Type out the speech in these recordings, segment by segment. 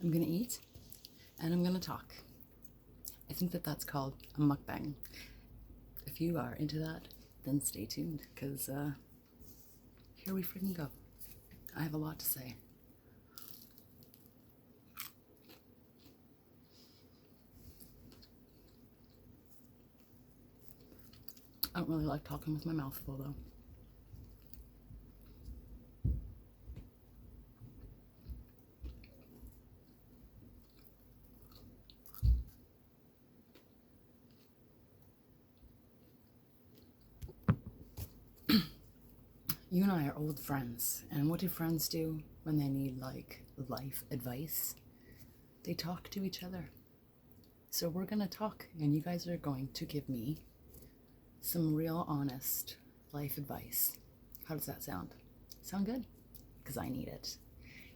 I'm gonna eat and I'm gonna talk. I think that that's called a mukbang. If you are into that, then stay tuned, because here we freaking go. I have a lot to say. I don't really like talking with my mouth full though. You and I are old friends, and what do friends do when they need like life advice? They talk to each other. So we're gonna talk, and you guys are going to give me some real honest life advice. How does that sound? Sound good? Because I need it.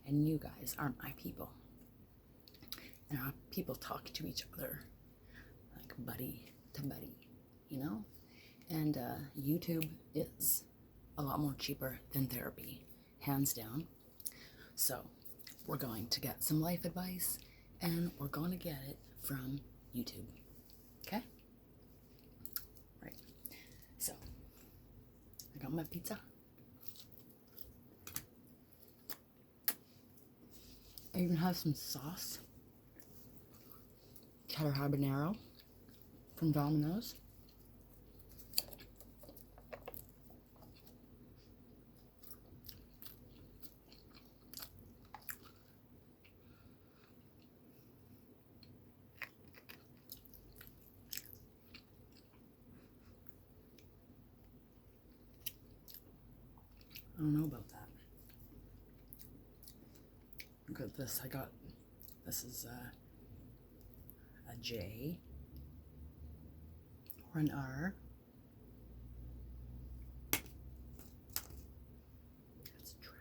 And you guys are my people. And our people talk to each other like buddy to buddy, you know? And YouTube is a lot more cheaper than therapy, hands down. So we're going to get some life advice, and we're going to get it from YouTube. Okay? Right. So I got my pizza. I even have some sauce. Cheddar habanero from Domino's. I don't know about that. Look at this. This is a J or an R. Let's try.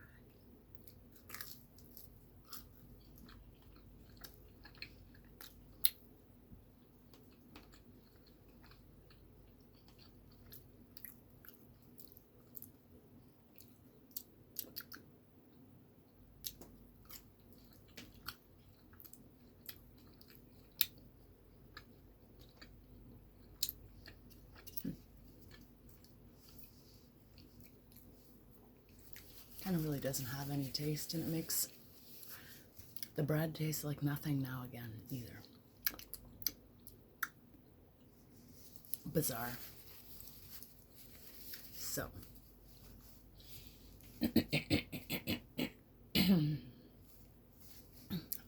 Kind of really doesn't have any taste, and it makes the bread taste like nothing now again either. Bizarre. So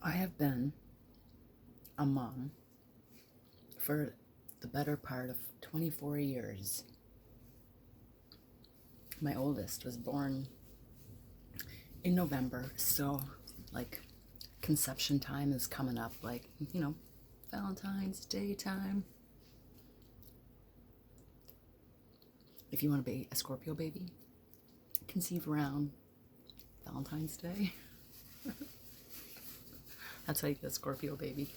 I have been a mom for the better part of 24 years. My oldest was born in November, so like conception time is coming up, like, you know, Valentine's Day time. If you want to be a Scorpio baby, conceive around Valentine's Day. That's how you get a Scorpio baby.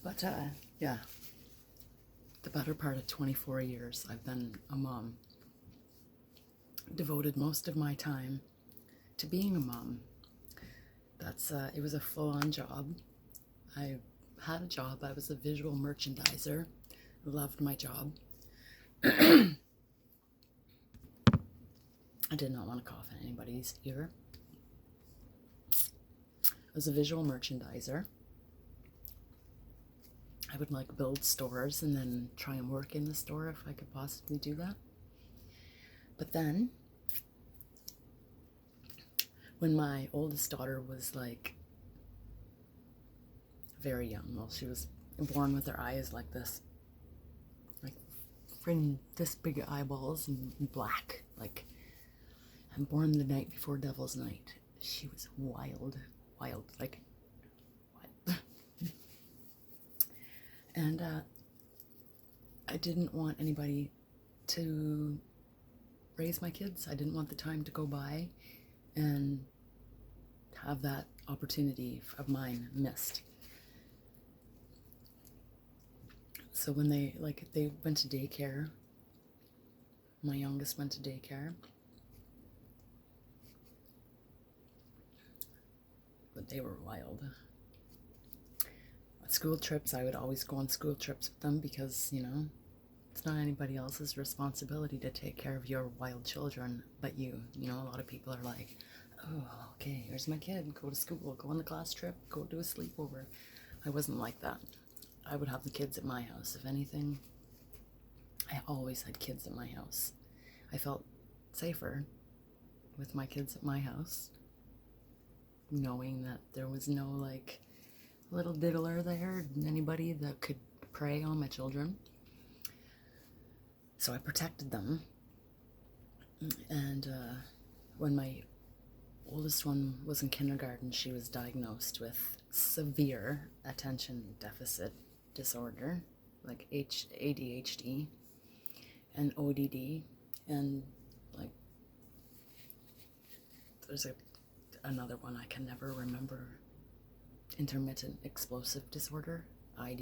But yeah, the better part of 24 years I've been a mom. Devoted most of my time to being a mom. It was a full-on job. I had a job. I was a visual merchandiser. Loved my job. I did not want to cough in anybody's ear. I was a visual merchandiser. I would like build stores and then try and work in the store if I could possibly do that. But then, when my oldest daughter was like very young, well, she was born with her eyes like this, like friggin' this big eyeballs and black, like, and born the night before Devil's Night. She was wild, like wild. And I didn't want anybody to raise my kids. I didn't want the time to go by and have that opportunity of mine missed. So when they went to daycare, my youngest went to daycare, they were wild. School trips, I would always go on school trips with them because, it's not anybody else's responsibility to take care of your wild children but you. A lot of people are like, oh, okay, here's my kid, go to school, go on the class trip, go do a sleepover. I wasn't like that. I would have the kids at my house. If anything, I always had kids at my house. I felt safer with my kids at my house, knowing that there was no, like, little diddler there, anybody that could prey on my children. So I protected them. And when my oldest one was in kindergarten, she was diagnosed with severe attention deficit disorder, like ADHD and ODD, and like there's another one I can never remember, intermittent explosive disorder, I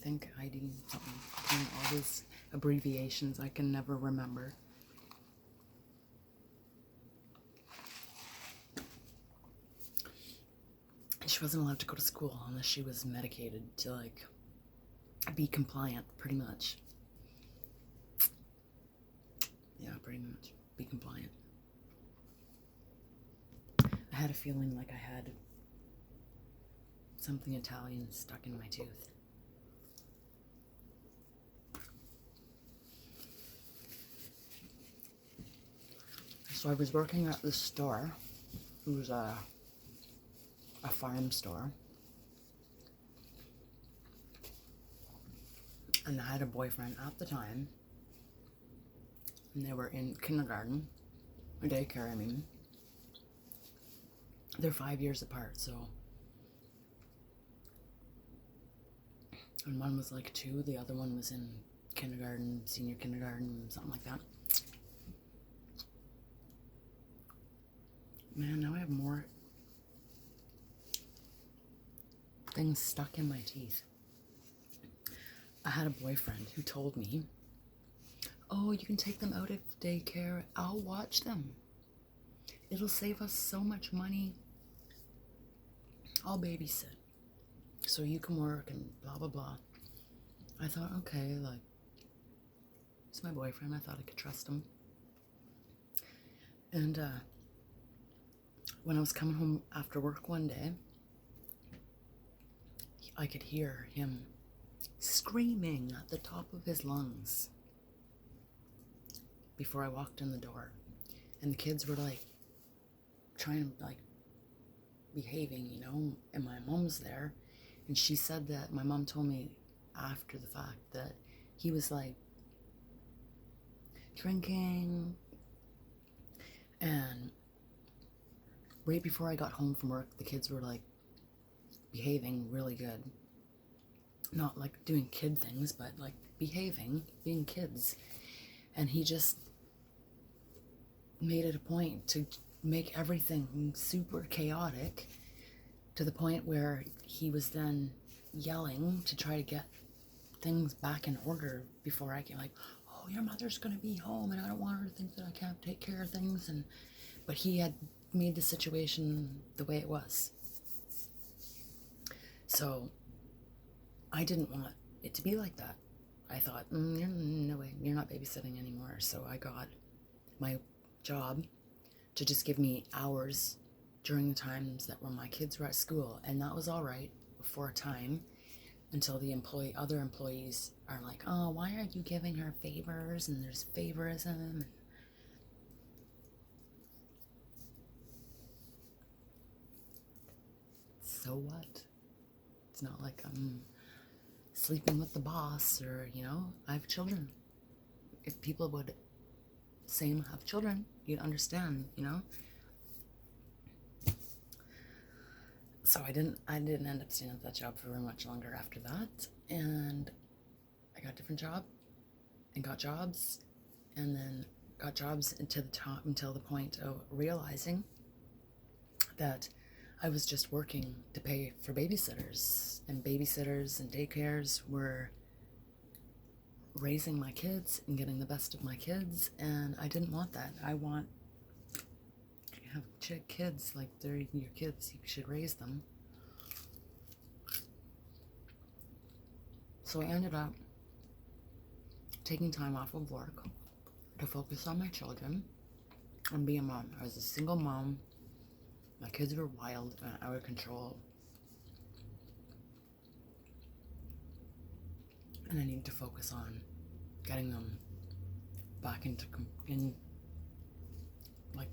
think, ID something, all these abbreviations I can never remember. She wasn't allowed to go to school unless she was medicated to, like, be compliant, pretty much. Yeah, pretty much. Be compliant. I had a feeling like I had something Italian stuck in my tooth. So I was working at this store. It was a farm store. And I had a boyfriend at the time. And they were in kindergarten, or daycare, I mean. They're 5 years apart, so. And one was like 2, the other one was in kindergarten, senior kindergarten, something like that. Man, now I have more things stuck in my teeth. I had a boyfriend who told me, oh, you can take them out of daycare, I'll watch them. It'll save us so much money. I'll babysit, so you can work and blah, blah, blah. I thought, okay, like, he's my boyfriend, I thought I could trust him. And when I was coming home after work one day, I could hear him screaming at the top of his lungs before I walked in the door. And the kids were like trying to like behaving, and my mom's there. And she said that my mom told me after the fact that he was like drinking. And right before I got home from work, the kids were like behaving really good. Not like doing kid things, but like behaving, being kids. And he just made it a point to make everything super chaotic, to the point where he was then yelling to try to get things back in order before I came, like, oh, your mother's gonna be home and I don't want her to think that I can't take care of things. But he had made the situation the way it was. So I didn't want it to be like that. I thought, no way, you're not babysitting anymore. So I got my job to just give me hours during the times that when my kids were at school. And that was all right for a time, until the other employees are like, oh, why are you giving her favors? And there's favorism. So what? It's not like I'm sleeping with the boss, or, I have children. If people would same have children, you'd understand, So I didn't end up staying at that job for very much longer after that, and I got a different job, and got jobs, and then got jobs until the point of realizing that I was just working to pay for babysitters, and daycares were raising my kids and getting the best of my kids, and I didn't want that. I have kids, like they're your kids, you should raise them. So I ended up taking time off of work to focus on my children and be a mom. I was a single mom. My kids were wild and out of control. And I needed to focus on getting them back like,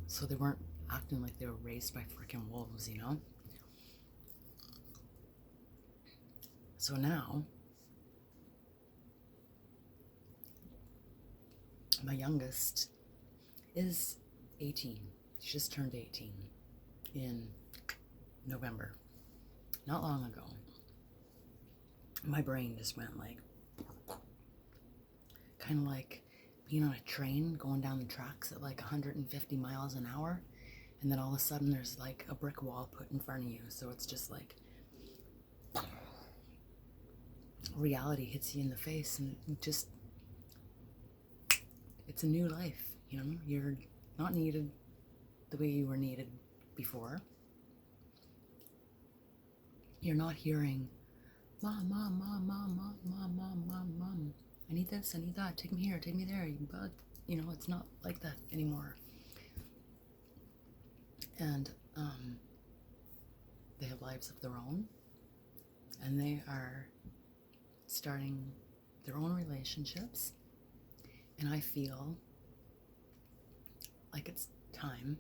so they weren't acting like they were raised by freaking wolves, you know? So now, my youngest is 18. She just turned 18 in November. Not long ago. My brain just went like, kind of like being on a train going down the tracks at like 150 miles an hour, and then all of a sudden there's like a brick wall put in front of you, so it's just like reality hits you in the face, and just, it's a new life, you know? You're not needed the way you were needed before. You're not hearing, mom, mom, mom, mom, mom, mom, mom, mom, mom, I need this, I need that, take me here, take me there, but, you know, it's not like that anymore. And they have lives of their own, and they are starting their own relationships, and I feel like it's time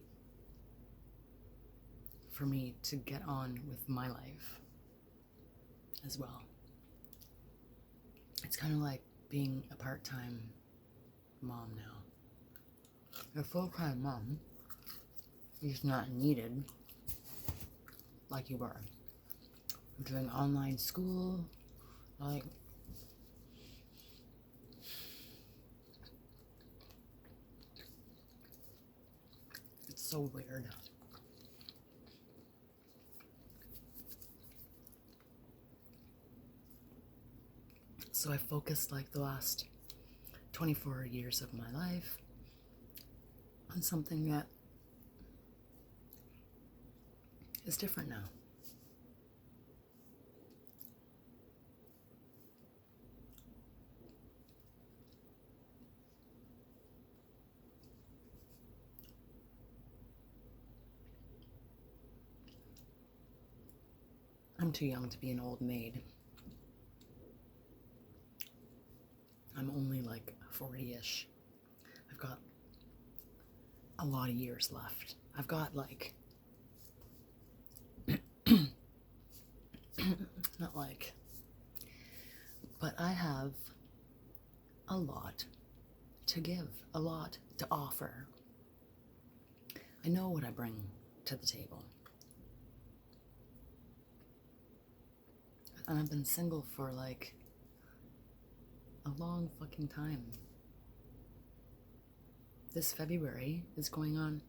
for me to get on with my life as well. It's kind of like being a part-time mom now. A full-time mom is not needed like you were. You're doing online school, like, it's so weird. So I focused like the last 24 years of my life on something that is different now. I'm too young to be an old maid. I'm only like 40-ish. I've got a lot of years left. I've got like, not like, but I have a lot to give, a lot to offer. I know what I bring to the table. And I've been single for like a long fucking time. This February is going on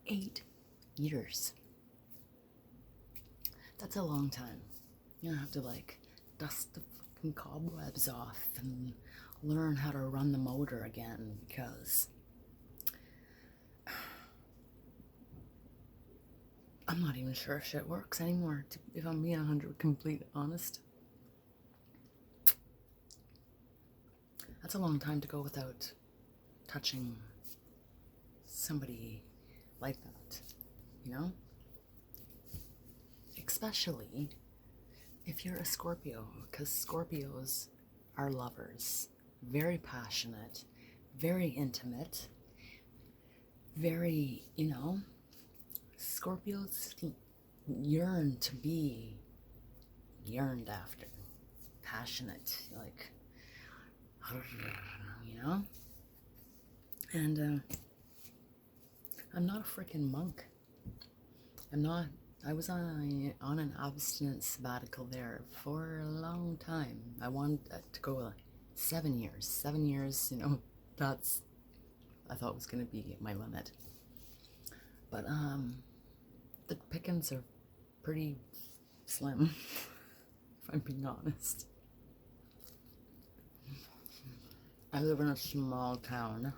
8 years. That's a long time. You don't have to like dust the fucking cobwebs off and learn how to run the motor again, because I'm not even sure if shit works anymore, if I'm being 100% complete honest. That's a long time to go without touching somebody like that, you know? Especially if you're a Scorpio, because Scorpios are lovers. Very passionate, very intimate, very, you know, Scorpios yearn to be yearned after. Passionate, like, you know? And I'm not a freaking monk. I was on an abstinence sabbatical there for a long time. I wanted to go 7 years. 7 years, you know, that's, I thought was going to be my limit. But the pickings are pretty slim, if I'm being honest. I live in a small town,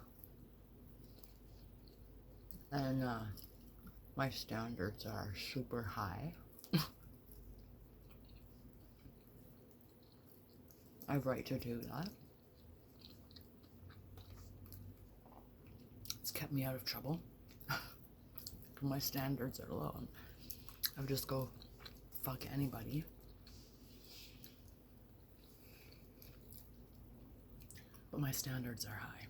and my standards are super high. I have right to do that. It's kept me out of trouble. My standards are low. I would just go fuck anybody. But my standards are high.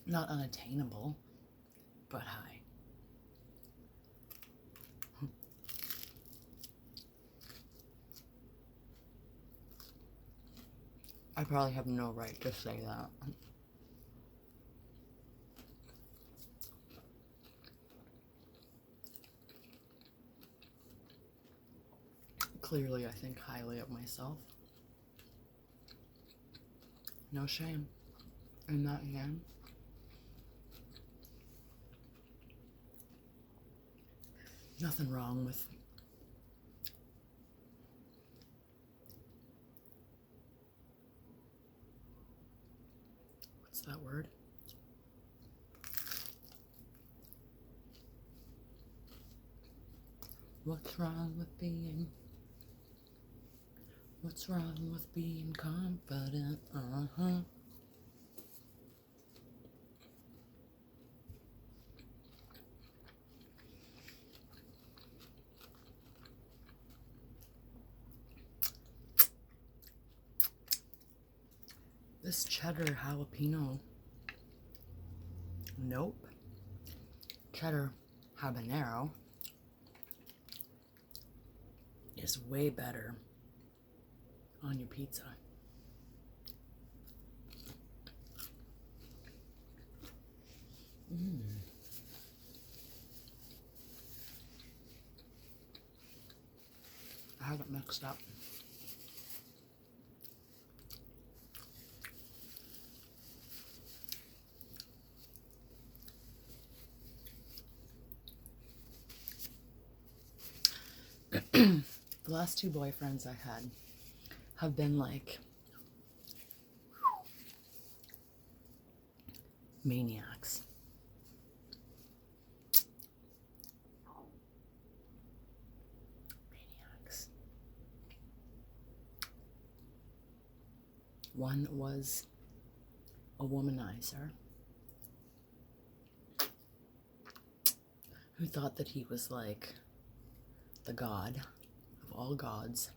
Not unattainable, but high. I probably have no right to say that. Clearly, I think highly of myself. No shame in that again. Nothing wrong with what's that word? What's wrong with being confident? This cheddar jalapeno. Nope. Cheddar habanero is way better on your pizza. I have it mixed up. The last two boyfriends I had have been like maniacs. One was a womanizer who thought that he was like the god of all gods.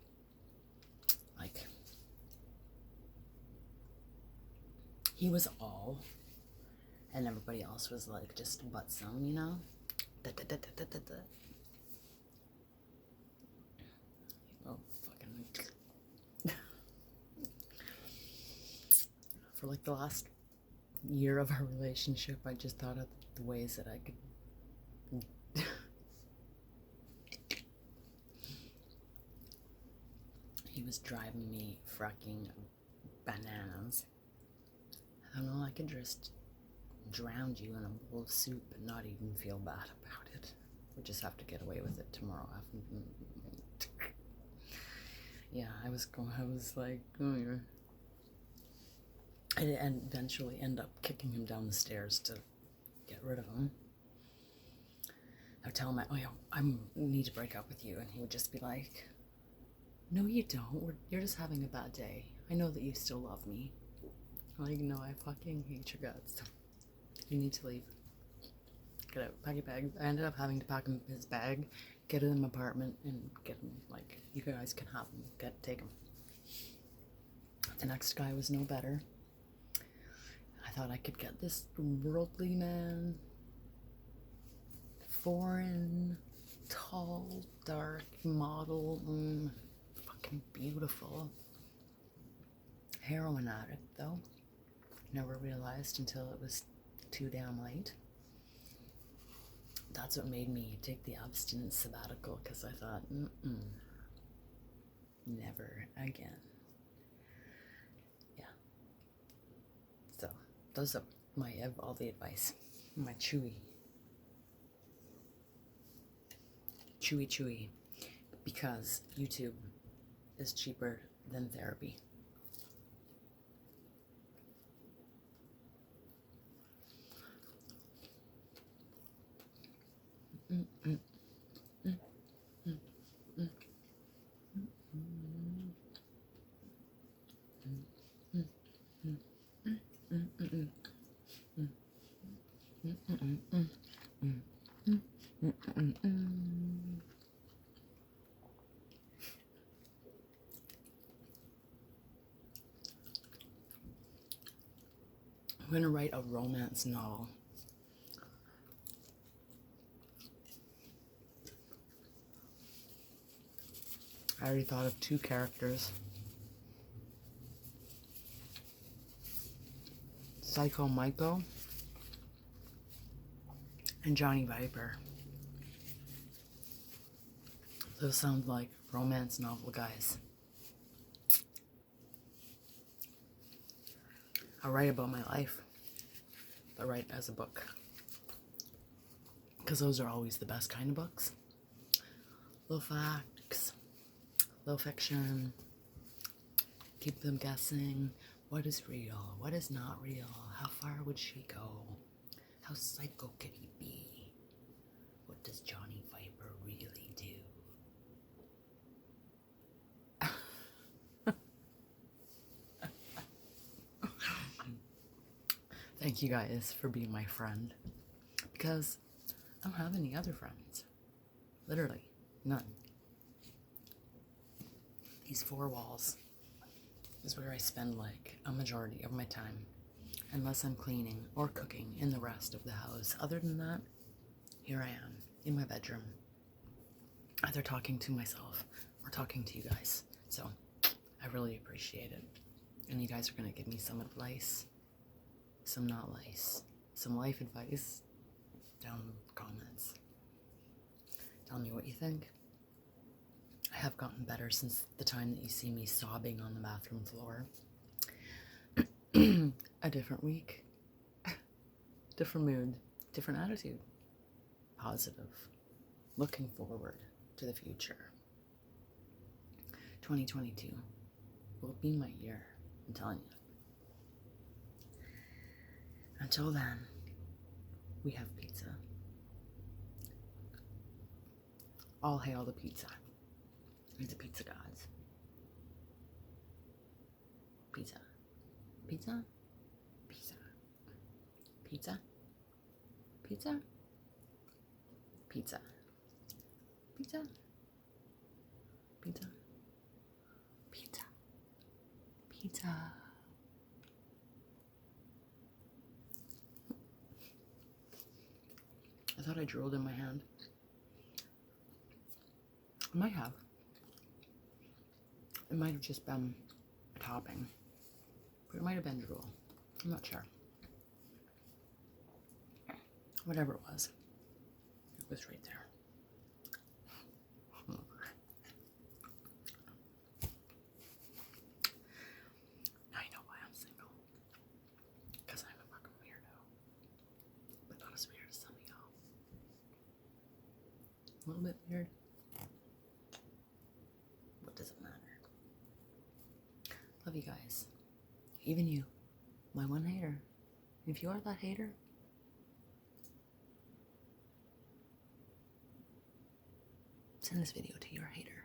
Like, he was all, and everybody else was like just but some, you know? Oh, fucking. For like the last year of our relationship, I just thought of the ways that I could. He was driving me fucking bananas. I don't know, I could just drown you in a bowl of soup and not even feel bad about it. We just have to get away with it tomorrow. Yeah, I was like, oh yeah. And eventually end up kicking him down the stairs to get rid of him. I would tell him, oh yeah, I need to break up with you, and he would just be like, no you don't, you're just having a bad day. I know that you still love me. Like, no, I fucking hate your guts. You need to leave. Get out, pack your bag. I ended up having to pack him his bag, get him in my apartment, and get him, like, you guys can have him, take him. The next guy was no better. I thought I could get this worldly man, foreign, tall, dark model, fucking beautiful. Heroin addict, though. Never realized until it was too damn late. That's what made me take the abstinence sabbatical, because I thought, never again. Yeah. So, those are all the advice. My chewy, because YouTube is cheaper than therapy. I'm going to write a romance novel. I already thought of 2 characters. Psycho Michael and Johnny Viper. Those sound like romance novel guys. I'll write about my life, but write as a book. Because those are always the best kind of books. Little facts, little fiction. Keep them guessing. What is real? What is not real? How far would she go? How psycho could he be? What does Johnny Viper really do? Thank you guys for being my friend. Because I don't have any other friends. Literally, none. These 4 walls is where I spend like a majority of my time. Unless I'm cleaning or cooking in the rest of the house. Other than that, here I am in my bedroom. Either talking to myself or talking to you guys. So I really appreciate it. And you guys are going to give me some advice. Some not lice. Some life advice down in the comments. Tell me what you think. I have gotten better since the time that you see me sobbing on the bathroom floor. A different week. Different mood. Different attitude. Positive. Looking forward to the future. 2022 will be my year. I'm telling you. Until then, we have pizza. All hail the pizza. And the pizza gods. Pizza. Pizza? Pizza. Pizza? Pizza? Pizza. Pizza? Pizza? Pizza. Pizza. I thought I drooled in my hand. I might have. It might have just been a topping. But it might have been drool. I'm not sure. Whatever it was right there. Now you know why I'm single. Because I'm a fucking weirdo. But not as weird as some of y'all. A little bit weird. What does it matter? Love you guys. Even you. My one hater. If you are that hater, send this video to your hater.